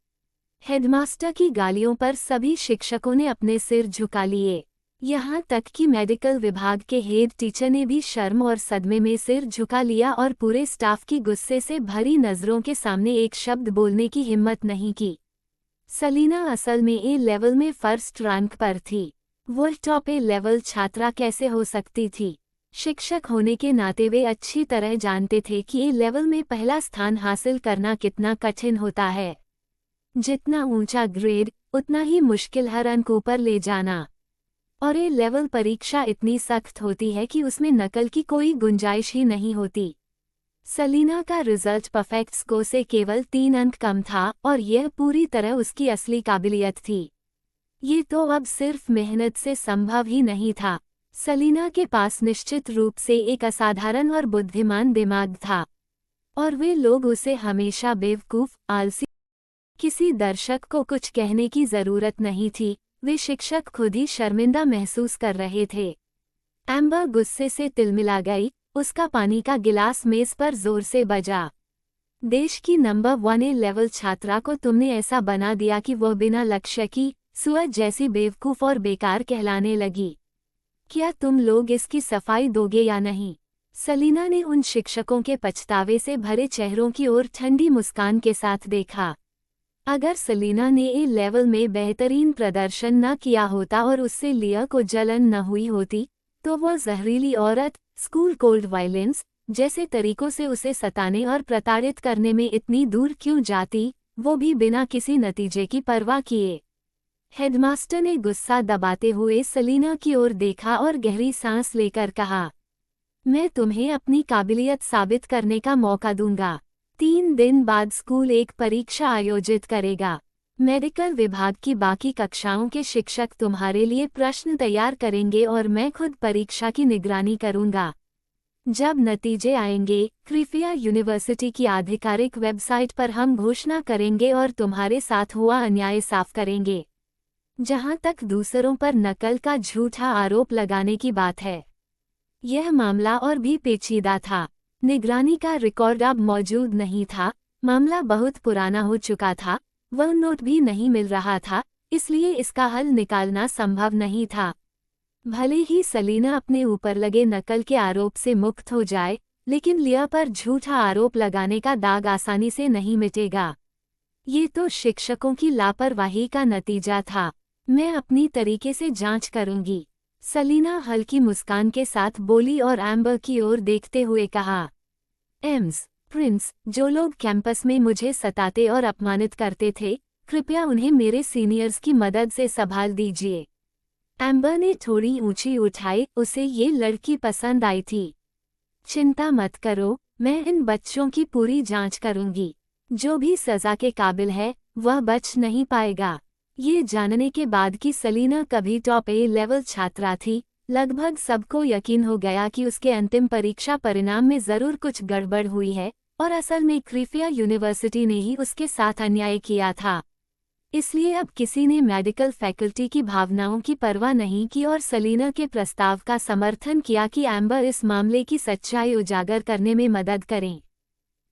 Speaker 1: हेडमास्टर की गालियों पर सभी शिक्षकों ने अपने सिर झुका लिए। यहाँ तक कि मेडिकल विभाग के हेड टीचर ने भी शर्म और सदमे में सिर झुका लिया और पूरे स्टाफ की गुस्से से भरी नज़रों के सामने एक शब्द बोलने की हिम्मत नहीं की। सलीना असल में ए लेवल में फर्स्ट रैंक पर थी। वो टॉप ए लेवल छात्रा कैसे हो सकती थी? शिक्षक होने के नाते वे अच्छी तरह जानते थे कि ए लेवल में पहला स्थान हासिल करना कितना कठिन होता है। जितना ऊंचा ग्रेड, उतना ही मुश्किल हर अंक ऊपर ले जाना। और ए लेवल परीक्षा इतनी सख्त होती है कि उसमें नकल की कोई गुंजाइश ही नहीं होती। सलीना का रिजल्ट परफेक्ट स्कोर से केवल 3 अंक कम था और यह पूरी तरह उसकी असली काबिलियत थी। ये तो अब सिर्फ मेहनत से संभव ही नहीं था। सलीना के पास निश्चित रूप से एक असाधारण और बुद्धिमान दिमाग था, और वे लोग उसे हमेशा बेवकूफ़, आलसी। किसी दर्शक को कुछ कहने की ज़रूरत नहीं थी, वे शिक्षक खुद ही शर्मिंदा महसूस कर रहे थे। एम्बर गुस्से से तिलमिला गई, उसका पानी का गिलास मेज पर जोर से बजा। देश की नंबर 1 ए लेवल छात्रा को तुमने ऐसा बना दिया कि वह बिना लक्ष्य की सुअर जैसी बेवकूफ़ और बेकार कहलाने लगी। क्या तुम लोग इसकी सफाई दोगे या नहीं? सलीना ने उन शिक्षकों के पछतावे से भरे चेहरों की ओर ठंडी मुस्कान के साथ देखा। अगर सलीना ने ए लेवल में बेहतरीन प्रदर्शन न किया होता और उससे लिया को जलन न हुई होती, तो वह जहरीली औरत स्कूल कोल्ड वायलेंस जैसे तरीकों से उसे सताने और प्रताड़ित करने में इतनी दूर क्यों जाती, वो भी बिना किसी नतीजे की परवाह किए। हेडमास्टर ने गुस्सा दबाते हुए सलीना की ओर देखा और गहरी सांस लेकर कहा, मैं तुम्हें अपनी काबिलियत साबित करने का मौका दूंगा। 3 दिन बाद स्कूल एक परीक्षा आयोजित करेगा। मेडिकल विभाग की बाकी कक्षाओं के शिक्षक तुम्हारे लिए प्रश्न तैयार करेंगे और मैं खुद परीक्षा की निगरानी करूंगा। जब नतीजे आएंगे, कृपया यूनिवर्सिटी की आधिकारिक वेबसाइट पर हम घोषणा करेंगे और तुम्हारे साथ हुआ अन्याय साफ करेंगे। जहां तक दूसरों पर नकल का झूठा आरोप लगाने की बात है, यह मामला और भी पेचीदा था। निगरानी का रिकॉर्ड अब मौजूद नहीं था, मामला बहुत पुराना हो चुका था, वह नोट भी नहीं मिल रहा था, इसलिए इसका हल निकालना संभव नहीं था। भले ही सलीना अपने ऊपर लगे नकल के आरोप से मुक्त हो जाए, लेकिन लिया पर झूठा आरोप लगाने का दाग आसानी से नहीं मिटेगा। ये तो शिक्षकों की लापरवाही का नतीजा था। मैं अपनी तरीके से जांच करूंगी, सलीना हल्की मुस्कान के साथ बोली और एम्बर की ओर देखते हुए कहा। एम्स, प्रिंस, जो लोग कैंपस में मुझे सताते और अपमानित करते थे, कृपया उन्हें मेरे सीनियर्स की मदद से संभाल दीजिए। एम्बर ने थोड़ी ऊंची उठाई, उसे ये लड़की पसंद आई थी। चिंता मत करो, मैं इन बच्चों की पूरी जांच करूंगी। जो भी सजा के काबिल है, वह बच नहीं पाएगा। ये जानने के बाद कि सलीना कभी टॉप ए लेवल छात्रा थी, लगभग सबको यकीन हो गया कि उसके अंतिम परीक्षा परिणाम में जरूर कुछ गड़बड़ हुई है और असल में कृपया यूनिवर्सिटी ने ही उसके साथ अन्याय किया था। इसलिए अब किसी ने मेडिकल फैकल्टी की भावनाओं की परवाह नहीं की और सलीना के प्रस्ताव का समर्थन किया कि एम्बर इस मामले की सच्चाई उजागर करने में मदद करें।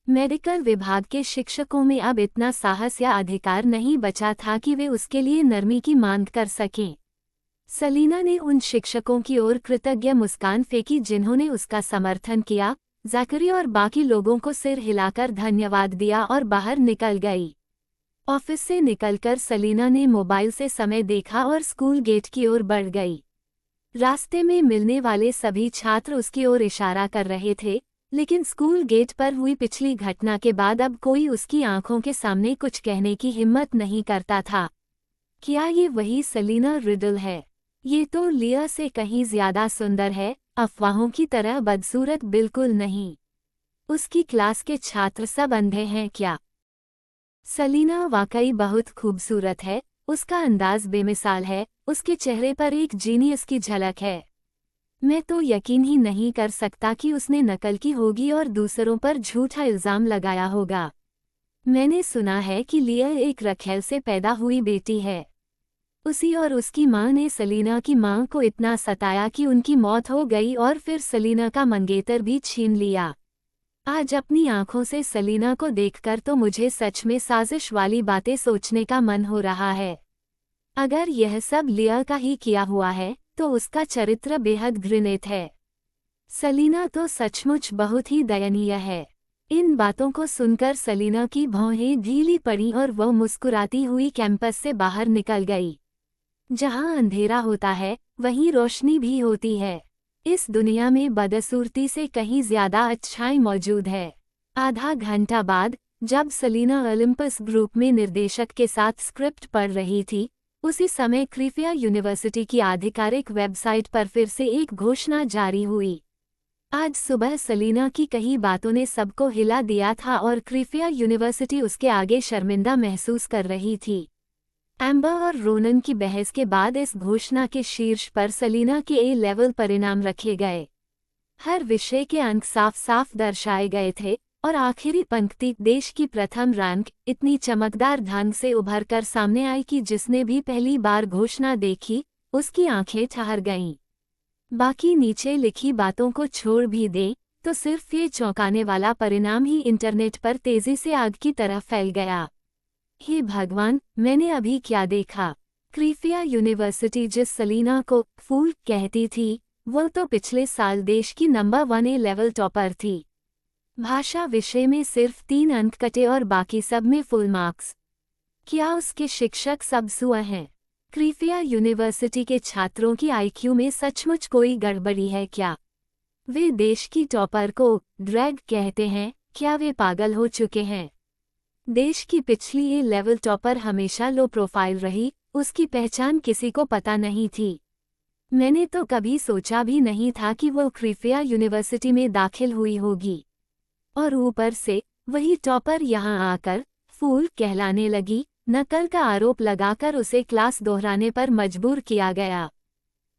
Speaker 1: मेडिकल विभाग के शिक्षकों में अब इतना साहस या अधिकार नहीं बचा था कि वे उसके लिए नरमी की मांग कर सकें। सलीना ने उन शिक्षकों की ओर कृतज्ञ मुस्कान फेंकी जिन्होंने उसका समर्थन किया। ज़ैकरी और बाकी लोगों को सिर हिलाकर धन्यवाद दिया और बाहर निकल गई। ऑफिस से निकलकर सलीना ने मोबाइल से समय देखा और स्कूल गेट की ओर बढ़ गई। रास्ते में मिलने वाले सभी छात्र उसकी ओर इशारा कर रहे थे, लेकिन स्कूल गेट पर हुई पिछली घटना के बाद अब कोई उसकी आंखों के सामने कुछ कहने की हिम्मत नहीं करता था। क्या ये वही सलीना रिडल है? ये तो लिया से कहीं ज्यादा सुंदर है, अफवाहों की तरह बदसूरत बिल्कुल नहीं। उसकी क्लास के छात्र सब अंधे हैं क्या? सलीना वाकई बहुत खूबसूरत है, उसका अंदाज बेमिसाल है, उसके चेहरे पर एक जीनियस की झलक है। मैं तो यकीन ही नहीं कर सकता कि उसने नकल की होगी और दूसरों पर झूठा इल्जाम लगाया होगा। मैंने सुना है कि लिया एक रखेल से पैदा हुई बेटी है। उसी और उसकी मां ने सलीना की मां को इतना सताया कि उनकी मौत हो गई और फिर सलीना का मंगेतर भी छीन लिया। आज अपनी आंखों से सलीना को देखकर तो मुझे सच में साजिश वाली बातें सोचने का मन हो रहा है। अगर यह सब लिया का ही किया हुआ है, तो उसका चरित्र बेहद घृणित है। सलीना तो सचमुच बहुत ही दयनीय है। इन बातों को सुनकर सलीना की भौहें ढीली पड़ी और वह मुस्कुराती हुई कैंपस से बाहर निकल गई। जहां अंधेरा होता है, वहीं रोशनी भी होती है। इस दुनिया में बदसूरती से कहीं ज्यादा अच्छाई मौजूद है। आधा घंटा बाद, जब सलीना ओलंपस ग्रुप में निर्देशक के साथ स्क्रिप्ट पढ़ रही थी, उसी समय कृपया यूनिवर्सिटी की आधिकारिक वेबसाइट पर फिर से एक घोषणा जारी हुई। आज सुबह सलीना की कई बातों ने सबको हिला दिया था और कृपया यूनिवर्सिटी उसके आगे शर्मिंदा महसूस कर रही थी। एम्बर और रोनन की बहस के बाद इस घोषणा के शीर्ष पर सलीना के ए लेवल परिणाम रखे गए। हर विषय के अंक साफ साफ दर्शाए गए थे और आखिरी पंक्ति देश की प्रथम रैंक इतनी चमकदार ढंग से उभर कर सामने आई कि जिसने भी पहली बार घोषणा देखी, उसकी आंखें ठहर गईं। बाकी नीचे लिखी बातों को छोड़ भी दें, तो सिर्फ ये चौंकाने वाला परिणाम ही इंटरनेट पर तेजी से आग की तरह फैल गया। हे भगवान, मैंने अभी क्या देखा? कृपया यूनिवर्सिटी जिस सलीना को फूल कहती थी, वह तो पिछले साल देश की नंबर 1 ए लेवल टॉपर थी। भाषा विषय में सिर्फ 3 अंक कटे और बाकी सब में फुल मार्क्स। क्या उसके शिक्षक सब सुअ हैं? कृपया यूनिवर्सिटी के छात्रों की आईक्यू में सचमुच कोई गड़बड़ी है क्या? वे देश की टॉपर को ड्रैग कहते हैं, क्या वे पागल हो चुके हैं? देश की पिछली ए लेवल टॉपर हमेशा लो प्रोफाइल रही, उसकी पहचान किसी को पता नहीं थी। मैंने तो कभी सोचा भी नहीं था कि वो क्रिफिया यूनिवर्सिटी में दाखिल हुई होगी। और ऊपर से वही टॉपर यहाँ आकर फूल कहलाने लगी। नकल का आरोप लगाकर उसे क्लास दोहराने पर मजबूर किया गया।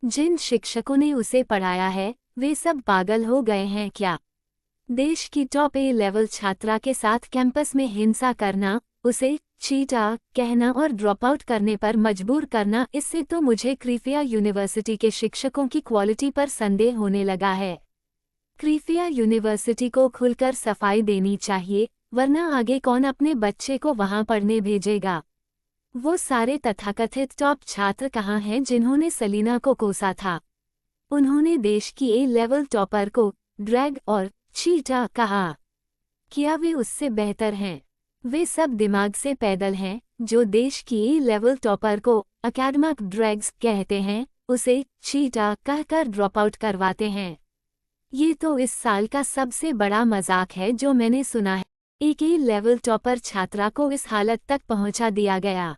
Speaker 1: जिन शिक्षकों ने उसे पढ़ाया है वे सब पागल हो गए हैं क्या? देश की टॉप ए लेवल छात्रा के साथ कैंपस में हिंसा करना, उसे चीटा कहना और ड्रॉप आउट करने पर मजबूर करना, इससे तो मुझे क्रिफिया यूनिवर्सिटी के शिक्षकों की क्वालिटी पर संदेह होने लगा है। क्रिफिया यूनिवर्सिटी को खुलकर सफाई देनी चाहिए, वरना आगे कौन अपने बच्चे को वहां पढ़ने भेजेगा? वो सारे तथाकथित टॉप छात्र कहाँ हैं जिन्होंने सलीना को कोसा था? उन्होंने देश की ए लेवल टॉपर को ड्रैग और चीटा कहा। क्या वे उससे बेहतर हैं? वे सब दिमाग से पैदल हैं। जो देश की ए लेवल टॉपर को अकेडमिक ड्रैग्स कहते हैं, उसे चीटा कहकर ड्रॉप आउट करवाते हैं। ये तो इस साल का सबसे बड़ा मजाक है जो मैंने सुना है। एक ए लेवल टॉपर छात्रा को इस हालत तक पहुंचा दिया गया।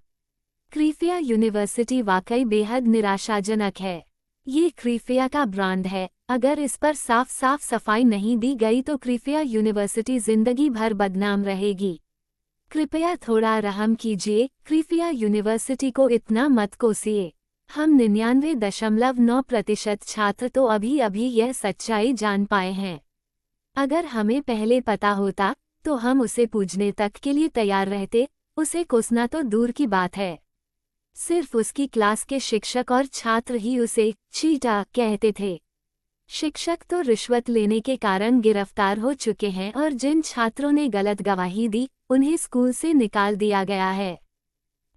Speaker 1: क्रिफिया यूनिवर्सिटी वाकई बेहद निराशाजनक है। ये क्रिफिया का ब्रांड है। अगर इस पर साफ साफ सफाई नहीं दी गई तो क्रिफिया यूनिवर्सिटी जिंदगी भर बदनाम रहेगी। कृपया थोड़ा रहम कीजिए, क्रिफिया यूनिवर्सिटी को इतना मत कोसिए। हम 99.9% छात्र तो अभी अभी यह सच्चाई जान पाए हैं। अगर हमें पहले पता होता तो हम उसे पूजने तक के लिए तैयार रहते। उसे कोसना तो दूर की बात है, सिर्फ उसकी क्लास के शिक्षक और छात्र ही उसे चीटा कहते थे। शिक्षक तो रिश्वत लेने के कारण गिरफ्तार हो चुके हैं और जिन छात्रों ने गलत गवाही दी उन्हें स्कूल से निकाल दिया गया है।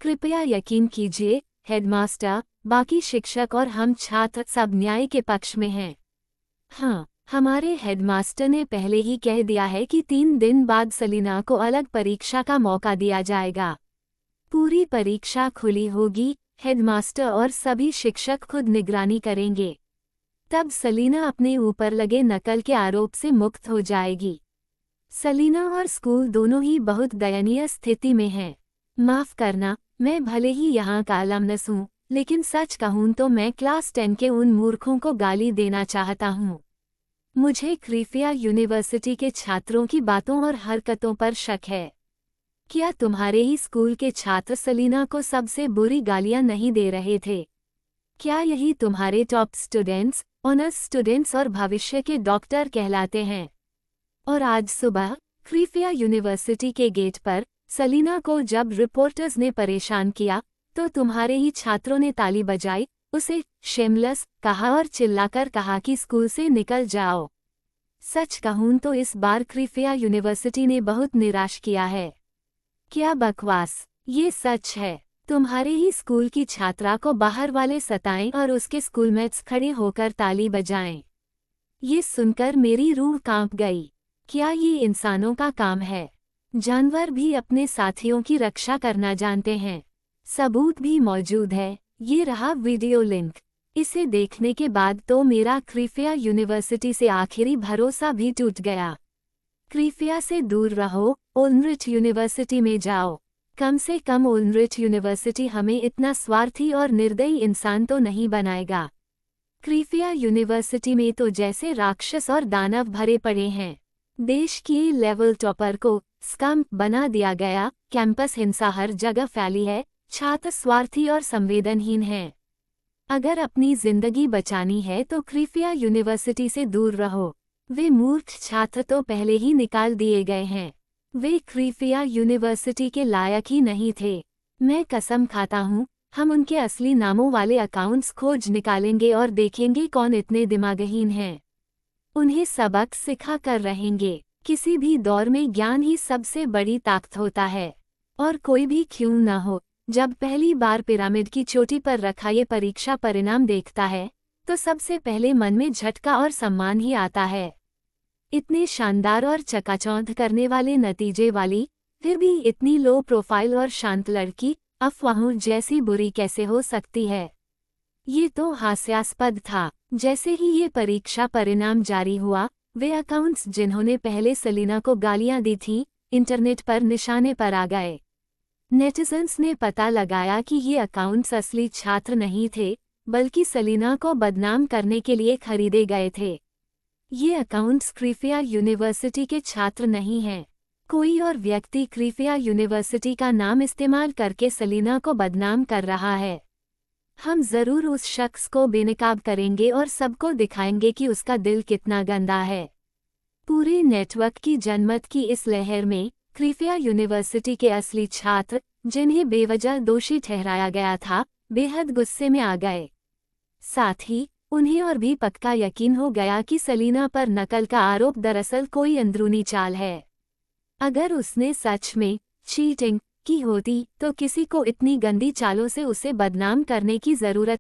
Speaker 1: कृपया यकीन कीजिए हेडमास्टर, बाकी शिक्षक और हम छात्र सब न्याय के पक्ष में हैं। हाँ, हमारे हेडमास्टर ने पहले ही कह दिया है कि 3 दिन बाद सलीना को अलग परीक्षा का मौका दिया जाएगा। पूरी परीक्षा खुली होगी, हेडमास्टर और सभी शिक्षक खुद निगरानी करेंगे। तब सलीना अपने ऊपर लगे नकल के आरोप से मुक्त हो जाएगी। सलीना और स्कूल दोनों ही बहुत दयनीय स्थिति में हैं। माफ़ करना, मैं भले ही यहाँ का अलमनस हूँ, लेकिन सच कहूँ तो मैं क्लास 10 के उन मूर्खों को गाली देना चाहता हूँ। मुझे क्रिफिया यूनिवर्सिटी के छात्रों की बातों और हरकतों पर शक है। क्या तुम्हारे ही स्कूल के छात्र सलीना को सबसे बुरी गालियां नहीं दे रहे थे? क्या यही तुम्हारे टॉप स्टूडेंट्स, ऑनर्स स्टूडेंट्स और भविष्य के डॉक्टर कहलाते हैं? और आज सुबह क्रिफिया यूनिवर्सिटी के गेट पर सलीना को जब रिपोर्टर्स ने परेशान किया तो तुम्हारे ही छात्रों ने ताली बजाई, उसे शेमलेस कहा और चिल्लाकर कहा कि स्कूल से निकल जाओ। सच कहूं तो इस बार क्रिफिया यूनिवर्सिटी ने बहुत निराश किया है। क्या बकवास, ये सच है। तुम्हारे ही स्कूल की छात्रा को बाहर वाले सताएं और उसके स्कूलमेट्स खड़े होकर ताली बजाएं। ये सुनकर मेरी रूह कांप गई। क्या ये इंसानों का काम है? जानवर भी अपने साथियों की रक्षा करना जानते हैं। सबूत भी मौजूद है, ये रहा वीडियो लिंक। इसे देखने के बाद तो मेरा क्रिफिया यूनिवर्सिटी से आखिरी भरोसा भी टूट गया। क्रिफिया से दूर रहो, ओल्नरिच यूनिवर्सिटी में जाओ। कम से कम ओल्नरिच यूनिवर्सिटी हमें इतना स्वार्थी और निर्दयी इंसान तो नहीं बनाएगा। क्रिफिया यूनिवर्सिटी में तो जैसे राक्षस और दानव भरे पड़े हैं। देश की लेवल टॉपर को स्कम बना दिया गया। कैंपस हिंसा हर जगह फैली है। छात्र स्वार्थी और संवेदनहीन हैं। अगर अपनी जिंदगी बचानी है तो क्रिफिया यूनिवर्सिटी से दूर रहो। वे मूर्ख छात्र तो पहले ही निकाल दिए गए हैं। वे क्रिफिया यूनिवर्सिटी के लायक ही नहीं थे। मैं कसम खाता हूँ, हम उनके असली नामों वाले अकाउंट्स खोज निकालेंगे और देखेंगे कौन इतने दिमागहीन हैं। उन्हें सबक सिखा कर रहेंगे। किसी भी दौर में ज्ञान ही सबसे बड़ी ताकत होता है। और कोई भी क्यों न हो, जब पहली बार पिरामिड की चोटी पर रखा ये परीक्षा परिणाम देखता है तो सबसे पहले मन में झटका और सम्मान ही आता है। इतने शानदार और चकाचौंध करने वाले नतीजे वाली, फिर भी इतनी लो प्रोफाइल और शांत लड़की अफवाहों जैसी बुरी कैसे हो सकती है? ये तो हास्यास्पद था। जैसे ही ये परीक्षा परिणाम जारी हुआ, वे अकाउंट्स जिन्होंने पहले सलीना को गालियां दी थीं, इंटरनेट पर निशाने पर आ गए। नेटिजन्स ने पता लगाया कि ये अकाउंट्स असली छात्र नहीं थे, बल्कि सलीना को बदनाम करने के लिए खरीदे गए थे। ये अकाउंट्स क्रीफिया यूनिवर्सिटी के छात्र नहीं हैं। कोई और व्यक्ति क्रीफिया यूनिवर्सिटी का नाम इस्तेमाल करके सलीना को बदनाम कर रहा है। हम जरूर उस शख्स को बेनकाब करेंगे और सबको दिखाएंगे कि उसका दिल कितना गंदा है। पूरे नेटवर्क की जनमत की इस लहर में क्रीफिया यूनिवर्सिटी के असली छात्र, जिन्हें बेवजह दोषी ठहराया गया था, बेहद गुस्से में आ गए। साथ ही उन्हें और भी पक्का यकीन हो गया कि सलीना पर नकल का आरोप दरअसल कोई अंदरूनी चाल है। अगर उसने सच में चीटिंग की होती तो किसी को इतनी गंदी चालों से उसे बदनाम करने की जरूरत